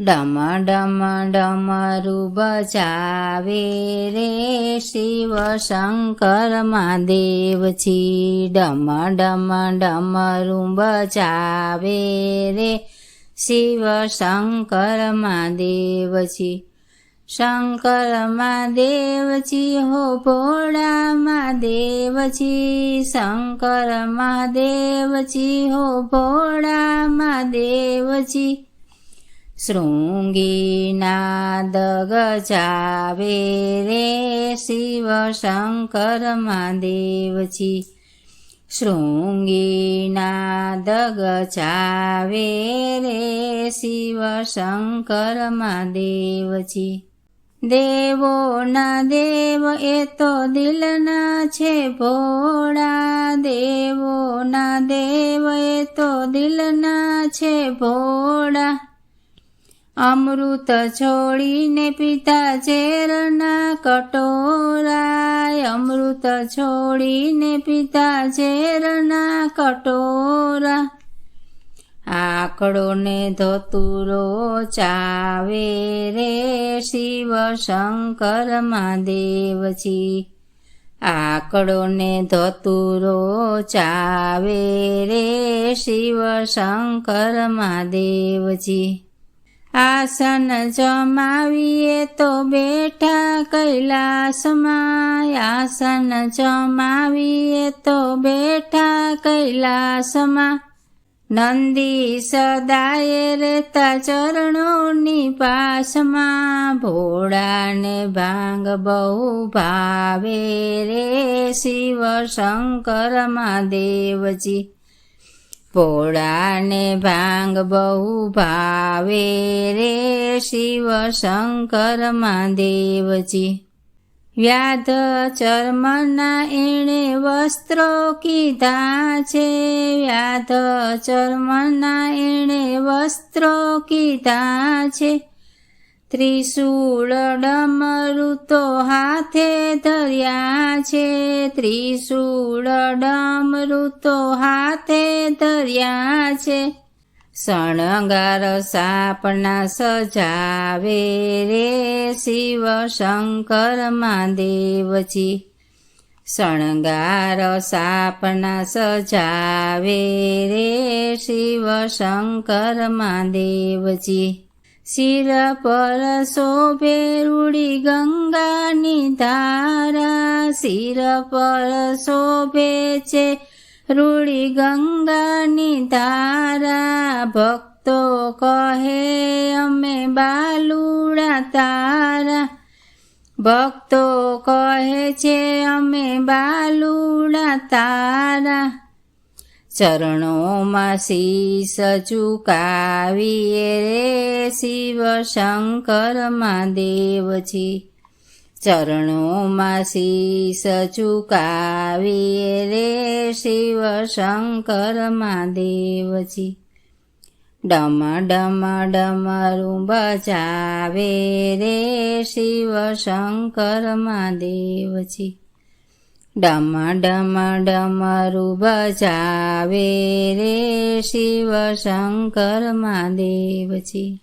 ડમ ડમ ડમરું બજાવે રે શિવ શંકર મહાદેવજી. ડમ ડમ ડમરું બજાવે રે શિવ શંકર મહાદેવજી. શંકર મહાદેવજી હો ભોળા મહાદેવજી. શંકર મહાદેવજી હો ભોળા મહાદેવજી. શૃંગી નાદ ગજાવે રે શિવ શંકર મહાદેવજી. શૃંગી નાદ ગજાવે રે શિવ શંકર મહાદેવજી. દેવોના દેવ એ તો દિલના છે ભોળા. દેવોના દેવ એ તો દિલના છે ભોળા. અમૃત છોડીને પીતા ઝેરના કટોરા. અમૃત છોડીને પીતા ઝેરના કટોરા. આકડો ને ધતુરો ચાવે રે શિવ શંકર મહાદેવજી. આકડો ને ધતુરો ચાવે રે શિવ શંકર મહાદેવજી. આસન જમાવીએ તો બેઠા કૈલાસમાં. આસન જમાવીએ તો બેઠા કૈલાસમાં. નંદી સદાય રહેતા ચરણોની પાસમાં. ભોળાને ભાંગ બહુ ભાવે રે શિવ શંકર મહાદેવજી. ભોળાને ભાંગ બહુ ભાવે રે શિવ શંકર મહાદેવજી. વ્યાધ ચર્મના એણે વસ્ત્રો કીધા છે. વ્યાધ ચર્મના એણે વસ્ત્રો કીધા છે. ત્રિશૂળ ડમરું તો હાથે ધર્યા છે. ત્રિશૂળ ડમરું તો હાથે ધર્યા છે. શણગાર સાપના સજાવે રે શિવ શંકર મહાદેવજી. શણગાર સાપના સજાવે રે શિવ શંકર મહાદેવજી. શિર પર શોભે રૂડી ગંગાની ધારા. શિર પર શોભે છે રૂડી ગંગાની ધારા. ભક્તો કહે અમે બાલુડા તારા. ભક્તો કહે છે અમે બાલુડા તારા. ચરણોમાં શીશ ઝુકાવીએ રે શિવ શંકર મહાદેવજી. ચરણોમાં શીશ ઝુકાવીએ રે શિવ શંકર મહાદેવજી. ડમ ડમ ડમરું બજાવે રે શિવ શંકર મહાદેવજી. ડમ ડમ ડમરું બજાવે રે શિવ શંકર મહાદેવજી.